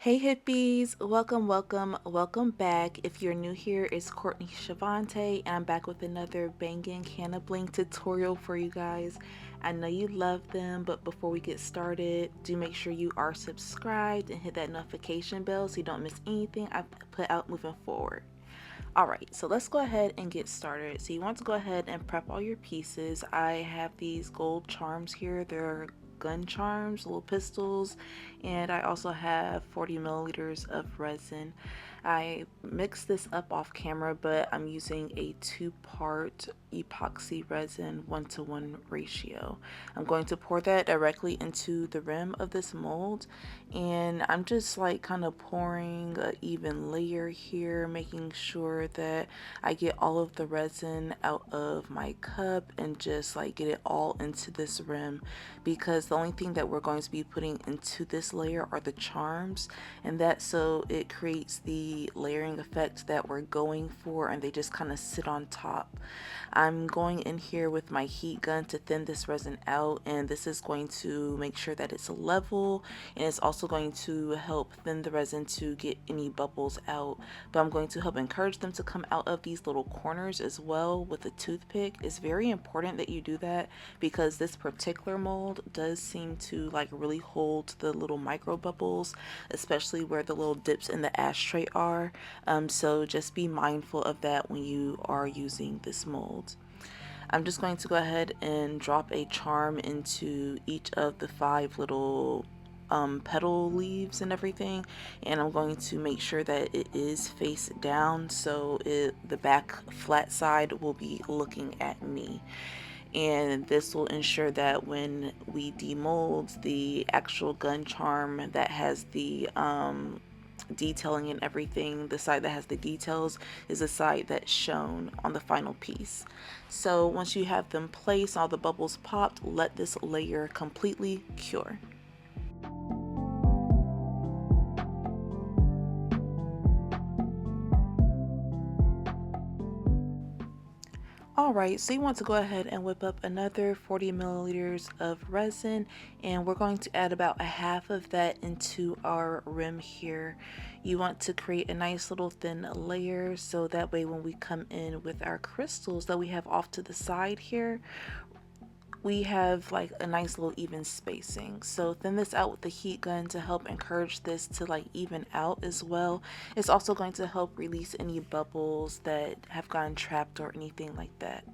Hey hippies, welcome back. If you're new here, it's Courtney Shavante, and I'm back with another banging Canna Bling tutorial for you guys. I know you love them, but before we get started, do make sure you are subscribed and hit that notification bell so you don't miss anything I put out moving forward. Alright, so let's go ahead and get started. So you want to go ahead and prep all your pieces. I have these gold charms here. They're gun charms, little pistols, and I also have 40 milliliters of resin. I mixed this up off camera, but I'm using a two-part epoxy resin 1-to-1 ratio. I'm going to pour that directly into the rim of this mold, and I'm just like kind of pouring an even layer here, making sure that I get all of the resin out of my cup and just like get it all into this rim, because the only thing that we're going to be putting into this layer are the charms, and that so it creates the layering effect that we're going for, and they just kind of sit on top. I'm going in here with my heat gun to thin this resin out, and this is going to make sure that it's level, and it's also going to help thin the resin to get any bubbles out. But I'm going to help encourage them to come out of these little corners as well with a toothpick. It's very important that you do that, because this particular mold does seem to like really hold the little micro bubbles, especially where the little dips in the ashtray are. So just be mindful of that when you are using this mold. I'm just going to go ahead and drop a charm into each of the 5 little petal leaves and everything, and I'm going to make sure that it is face down, so the back flat side will be looking at me. And this will ensure that when we demold, the actual gun charm that has the detailing and everything, the side that has the details is the side that's shown on the final piece. So once you have them placed, all the bubbles popped, let this layer completely cure. Alright, so you want to go ahead and whip up another 40 milliliters of resin, and we're going to add about a half of that into our rim here. You want to create a nice little thin layer, so that way when we come in with our crystals that we have off to the side here, we have like a nice little even spacing. So thin this out with the heat gun to help encourage this to like even out as well. It's also going to help release any bubbles that have gotten trapped or anything like that.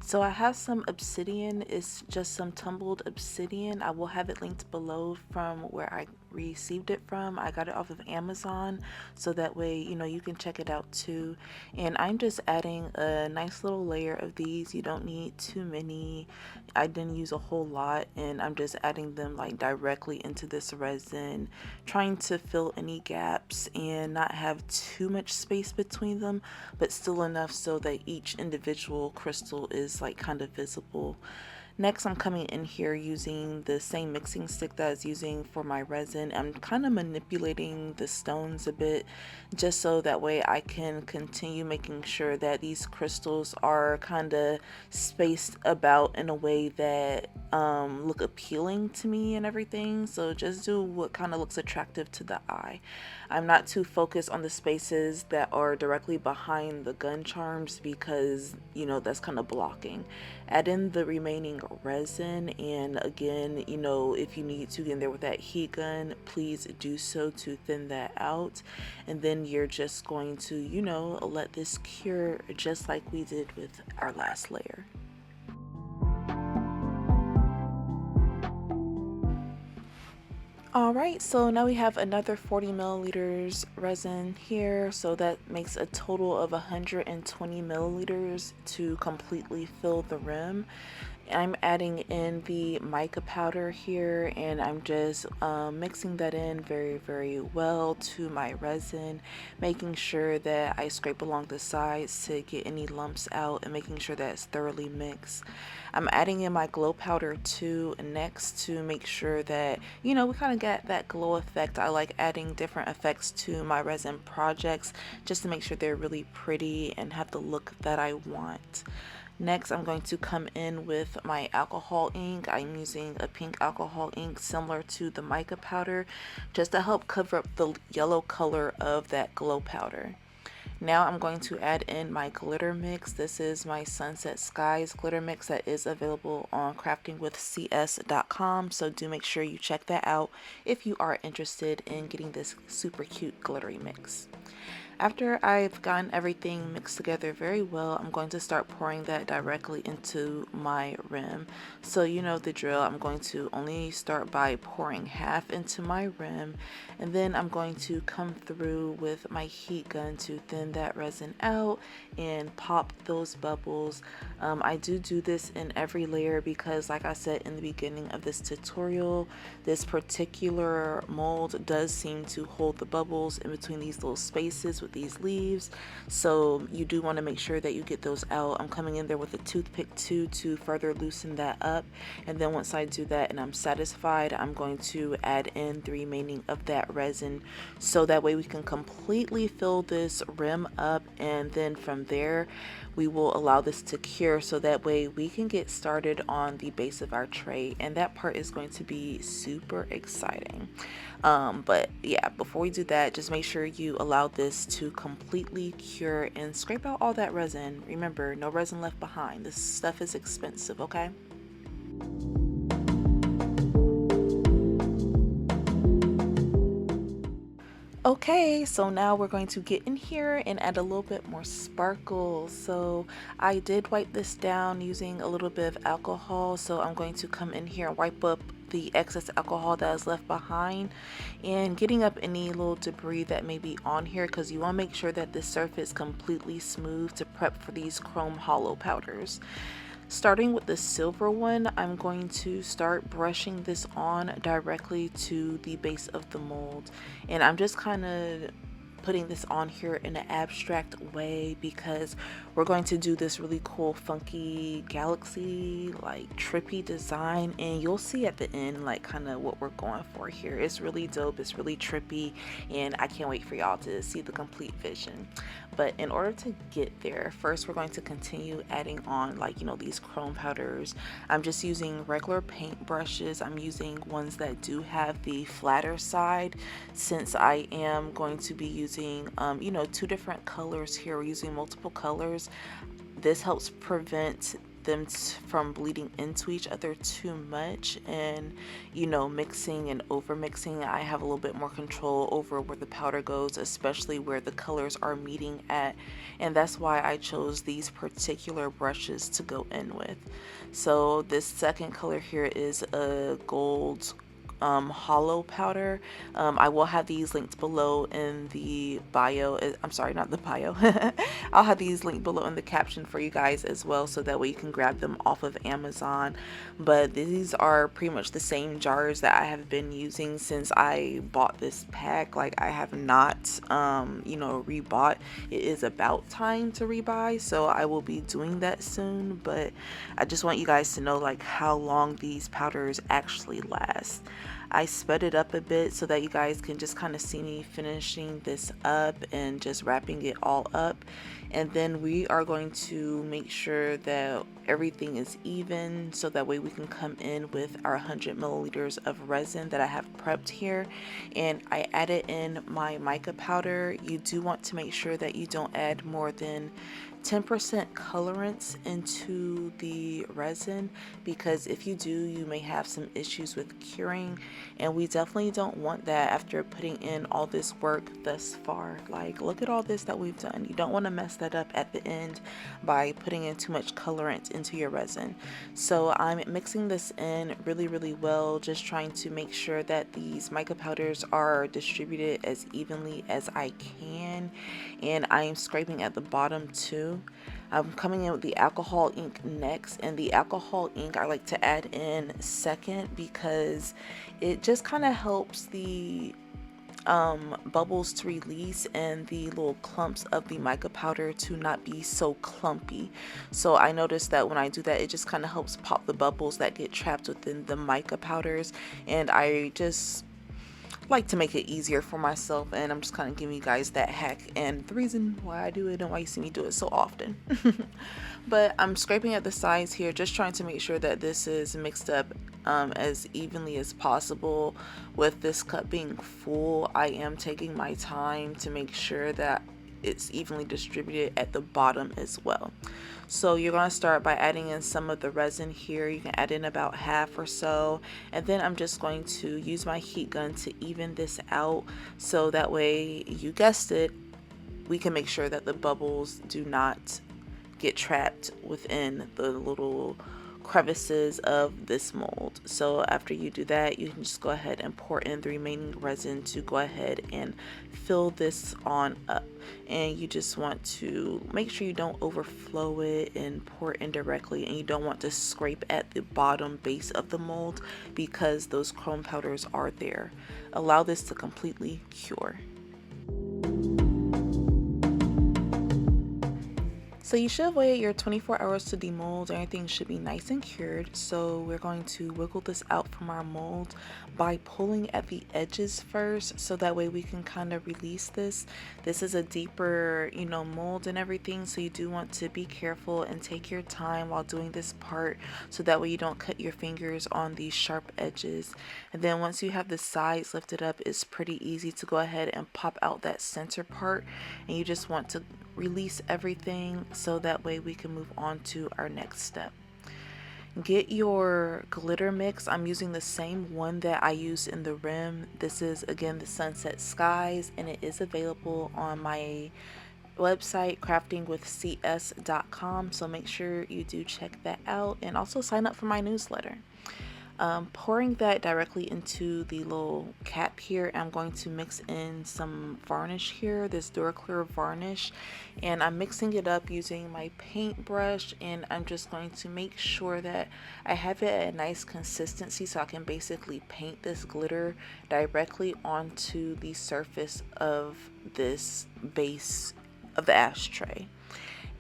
So I have some obsidian. It's just some tumbled obsidian. I will have it linked below from where I received it from. I got it off of Amazon, so that way you can check it out too. And I'm just adding a nice little layer of these. You don't need too many. I didn't use a whole lot, and I'm just adding them like directly into this resin, trying to fill any gaps and not have too much space between them, but still enough so that each individual crystal is like kind of visible. Next, I'm coming in here using the same mixing stick that I was using for my resin. I'm kind of manipulating the stones a bit, just so that way I can continue making sure that these crystals are kind of spaced about in a way that look appealing to me and everything. So just do what kind of looks attractive to the eye. I'm not too focused on the spaces that are directly behind the gun charms, because that's kind of blocking. Add in the remaining resin, and again, if you need to get in there with that heat gun, please do so to thin that out. And then you're just going to let this cure just like we did with our last layer. Alright, so now we have another 40 milliliters resin here, so that makes a total of 120 milliliters to completely fill the rim. I'm adding in the mica powder here, and I'm just mixing that in very well to my resin, making sure that I scrape along the sides to get any lumps out, and making sure that it's thoroughly mixed. I'm adding in my glow powder too next to make sure that we kind of get that glow effect. I like adding different effects to my resin projects just to make sure they're really pretty and have the look that I want. Next, I'm going to come in with my alcohol ink. I'm using a pink alcohol ink similar to the mica powder just to help cover up the yellow color of that glow powder. Now I'm going to add in my glitter mix. This is my Sunset Skies glitter mix that is available on craftingwithcs.com, so do make sure you check that out if you are interested in getting this super cute glittery mix. After I've gotten everything mixed together very well, I'm going to start pouring that directly into my rim. So you know the drill. I'm going to only start by pouring half into my rim, and then I'm going to come through with my heat gun to thin that resin out and pop those bubbles. I do this in every layer because, like I said in the beginning of this tutorial, this particular mold does seem to hold the bubbles in between these little spaces with these leaves, so you do want to make sure that you get those out. I'm coming in there with a toothpick too to further loosen that up, and then once I do that and I'm satisfied, I'm going to add in the remaining of that resin so that way we can completely fill this rim up, and then from there we will allow this to cure so that way we can get started on the base of our tray, and that part is going to be super exciting. But yeah, before we do that, just make sure you allow this to completely cure and scrape out all that resin. Remember, no resin left behind. This stuff is expensive, okay? Okay, so now we're going to get in here and add a little bit more sparkle. So I did wipe this down using a little bit of alcohol, so I'm going to come in here and wipe up the excess alcohol that is left behind and getting up any little debris that may be on here, because you want to make sure that the surface is completely smooth to prep for these chrome hollow powders. Starting with the silver one, I'm going to start brushing this on directly to the base of the mold, and I'm just kind of putting this on here in an abstract way because we're going to do this really cool funky galaxy like trippy design, and you'll see at the end like kind of what we're going for here. It's really dope, it's really trippy, and I can't wait for y'all to see the complete vision. But in order to get there, first we're going to continue adding on, like, you know, these chrome powders. I'm just using regular paint brushes. I'm using ones that do have the flatter side, since I am going to be using you know, two different colors here. We're using multiple colors. This helps prevent them from bleeding into each other too much, and you know, mixing and over mixing, I have a little bit more control over where the powder goes, especially where the colors are meeting at, and that's why I chose these particular brushes to go in with. So this second color here is a gold hollow powder. I will have these linked below in the bio. I'm sorry, not the bio. I'll have these linked below in the caption for you guys as well, so that way you can grab them off of Amazon. But these are pretty much the same jars that I have been using since I bought this pack. Like, I have not you know, rebought. It is about time to rebuy, so I will be doing that soon. But I just want you guys to know like how long these powders actually last. I sped it up a bit so that you guys can just kind of see me finishing this up and just wrapping it all up. And then we are going to make sure that everything is even, so that way we can come in with our 100 milliliters of resin that I have prepped here. And I added in my mica powder. You do want to make sure that you don't add more than 10% colorants into the resin, because if you do, you may have some issues with curing, and we definitely don't want that after putting in all this work thus far. Like, look at all this that we've done. You don't want to mess that up at the end by putting in too much colorant into your resin. So I'm mixing this in really well, just trying to make sure that these mica powders are distributed as evenly as I can, and I am scraping at the bottom too. I'm coming in with the alcohol ink next, and the alcohol ink I like to add in second because it just kind of helps the bubbles to release and the little clumps of the mica powder to not be so clumpy. So I noticed that when I do that, it just kind of helps pop the bubbles that get trapped within the mica powders, and I just like to make it easier for myself, and I'm just kind of giving you guys that hack and the reason why I do it and why you see me do it so often. But I'm scraping at the sides here, just trying to make sure that this is mixed up as evenly as possible. With this cup being full, I am taking my time to make sure that it's evenly distributed at the bottom as well. So you're going to start by adding in some of the resin here. You can add in about half or so, and then I'm just going to use my heat gun to even this out, so that way, you guessed it, we can make sure that the bubbles do not get trapped within the little crevices of this mold. So after you do that, you can just go ahead and pour in the remaining resin to go ahead and fill this on up. And you just want to make sure you don't overflow it and pour it in directly, and you don't want to scrape at the bottom base of the mold because those chrome powders are there. Allow this to completely cure. So you should wait your 24 hours to demold. Everything should be nice and cured. So we're going to wiggle this out from our mold by pulling at the edges first, so that way we can kind of release this. This is a deeper, mold and everything, so you do want to be careful and take your time while doing this part, so that way you don't cut your fingers on these sharp edges. And then once you have the sides lifted up, it's pretty easy to go ahead and pop out that center part, and you just want to release everything so that way we can move on to our next step. Get your glitter mix. I'm using the same one that I used in the rim. This is again the Sunset Skies, and it is available on my website craftingwithcs.com, so make sure you do check that out and also sign up for my newsletter. Pouring that directly into the little cap here, I'm going to mix in some varnish here, this Duraclear varnish, and I'm mixing it up using my paintbrush, and I'm just going to make sure that I have it at a nice consistency so I can basically paint this glitter directly onto the surface of this base of the ashtray.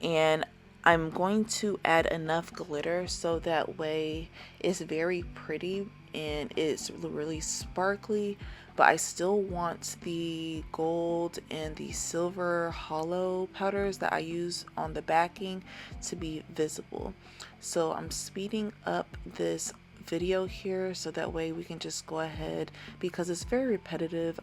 And I'm going to add enough glitter so that way it's very pretty and it's really sparkly, but I still want the gold and the silver hollow powders that I use on the backing to be visible. So I'm speeding up this video here so that way we can just go ahead, because it's very repetitive.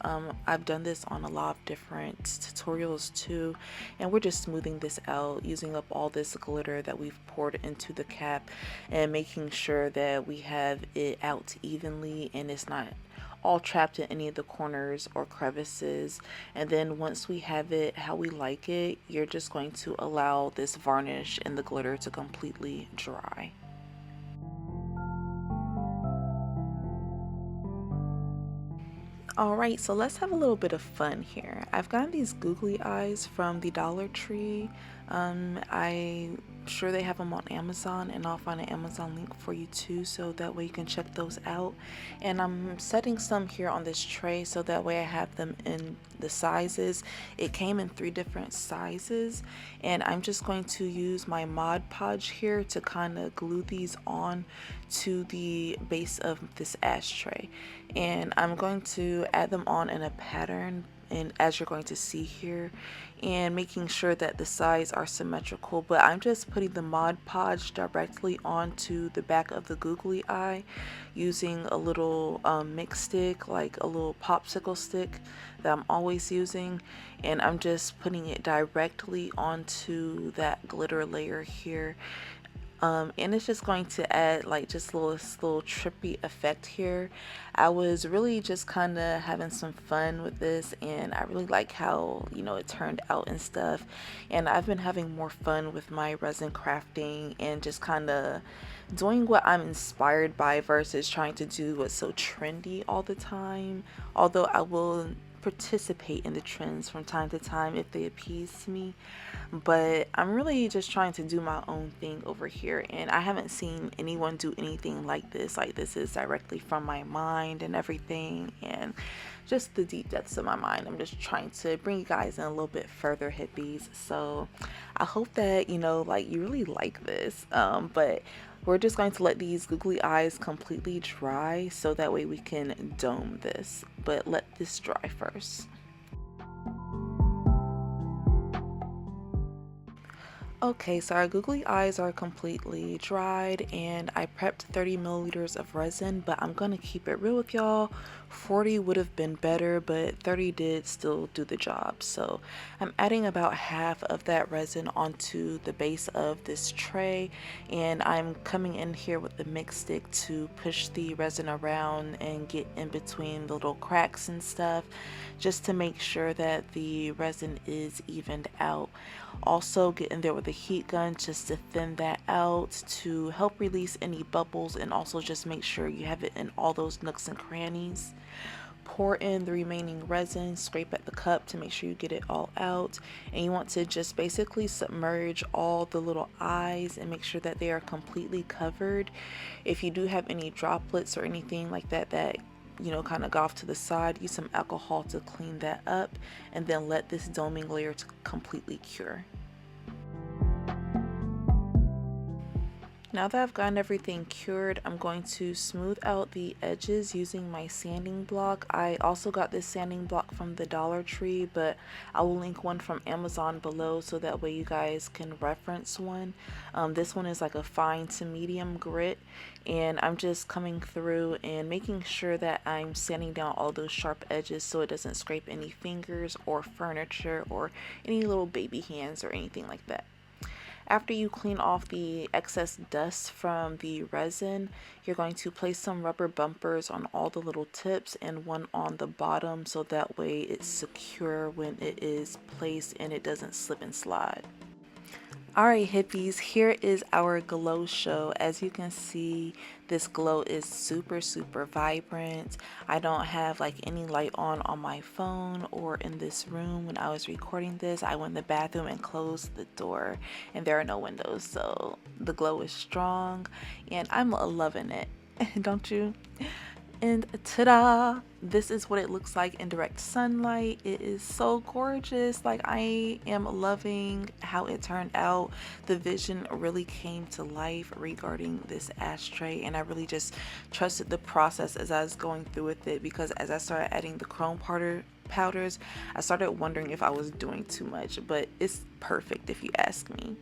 I've done this on a lot of different tutorials too, and we're just smoothing this out using up all this glitter that we've poured into the cap and making sure that we have it out evenly and it's not all trapped in any of the corners or crevices. And then once we have it how we like it, you're just going to allow this varnish and the glitter to completely dry. Alright, so let's have a little bit of fun here. I've got these googly eyes from the Dollar Tree. I'm sure they have them on Amazon, and I'll find an Amazon link for you too, so that way you can check those out. And I'm setting some here on this tray so that way I have them in the sizes. It came in 3 different sizes, and I'm just going to use my Mod Podge here to kind of glue these on to the base of this ashtray. And I'm going to add them on in a pattern, and as you're going to see here, and making sure that the sides are symmetrical. But I'm just putting the Mod Podge directly onto the back of the googly eye using a little mix stick, like a little popsicle stick that I'm always using, and I'm just putting it directly onto that glitter layer here. And it's just going to add like just this little trippy effect here. I was really just kind of having some fun with this, and I really like how it turned out and stuff. And I've been having more fun with my resin crafting and just kind of doing what I'm inspired by versus trying to do what's so trendy all the time. Although I will participate in the trends from time to time if they appease me, but I'm really just trying to do my own thing over here, and I haven't seen anyone do anything like this. Like, this is directly from my mind and everything, and just the deep depths of my mind. I'm just trying to bring you guys in a little bit further, hippies. So I hope that like you really like this, but We're just going to let these googly eyes completely dry so that way we can dome this, but let this dry first. Okay, so our googly eyes are completely dried and I prepped 30 milliliters of resin, but I'm gonna keep it real with y'all. 40 would have been better, but 30 did still do the job. So I'm adding about half of that resin onto the base of this tray, and I'm coming in here with the mix stick to push the resin around and get in between the little cracks and stuff, just to make sure that the resin is evened out. Also get in there with a heat gun just to thin that out to help release any bubbles, and also just make sure you have it in all those nooks and crannies. Pour in the remaining resin, scrape at the cup to make sure you get it all out, and you want to just basically submerge all the little eyes and make sure that they are completely covered. If you do have any droplets or anything like that kind of go off to the side, use some alcohol to clean that up, and then let this doming layer to completely cure. Now that I've gotten everything cured, I'm going to smooth out the edges using my sanding block. I also got this sanding block from the Dollar Tree, but I will link one from Amazon below so that way you guys can reference one. This one is like a fine to medium grit, and I'm just coming through and making sure that I'm sanding down all those sharp edges so it doesn't scrape any fingers or furniture or any little baby hands or anything like that. After you clean off the excess dust from the resin, you're going to place some rubber bumpers on all the little tips and one on the bottom so that way it's secure when it is placed and it doesn't slip and slide. Alright hippies, here is our glow show. As you can see, this glow is super vibrant. I don't have like any light on my phone or in this room. When I was recording this, I went in the bathroom and closed the door, and there are no windows, so the glow is strong and I'm loving it. Don't you? And ta-da! This is what it looks like in direct sunlight. It is so gorgeous. Like, I am loving how it turned out. The vision really came to life regarding this ashtray, and I really just trusted the process as I was going through with it, because as I started adding the chrome powders, I started wondering if I was doing too much, but it's perfect if you ask me.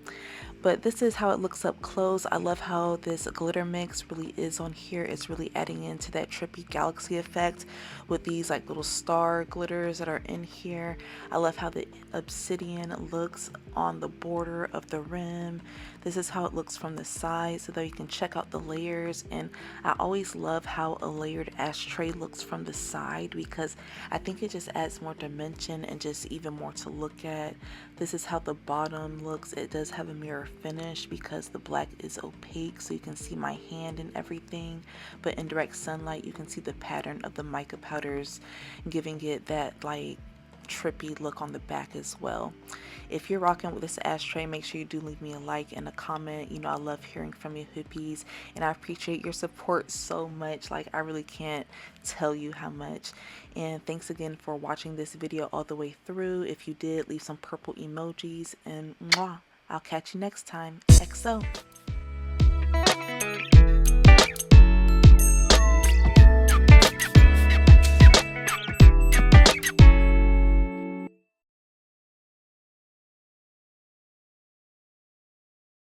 But this is how it looks up close. I love how this glitter mix really is on here. It's really adding into that trippy galaxy effect with these like little star glitters that are in here. I love how the obsidian looks on the border of the rim. This is how it looks from the side so that you can check out the layers. And I always love how a layered ashtray looks from the side, because I think it just adds more dimension and just even more to look at. This is how the bottom looks. It does have a mirror finish because the black is opaque, so you can see my hand and everything, but in direct sunlight you can see the pattern of the mica powders, giving it that like trippy look on the back as well. If you're rocking with this ashtray, make sure you do leave me a like and a comment. You know, I love hearing from you hippies, and I appreciate your support so much. Like, I really can't tell you how much. And thanks again for watching this video all the way through. If you did, leave some purple emojis, and mwah, I'll catch you next time. XO.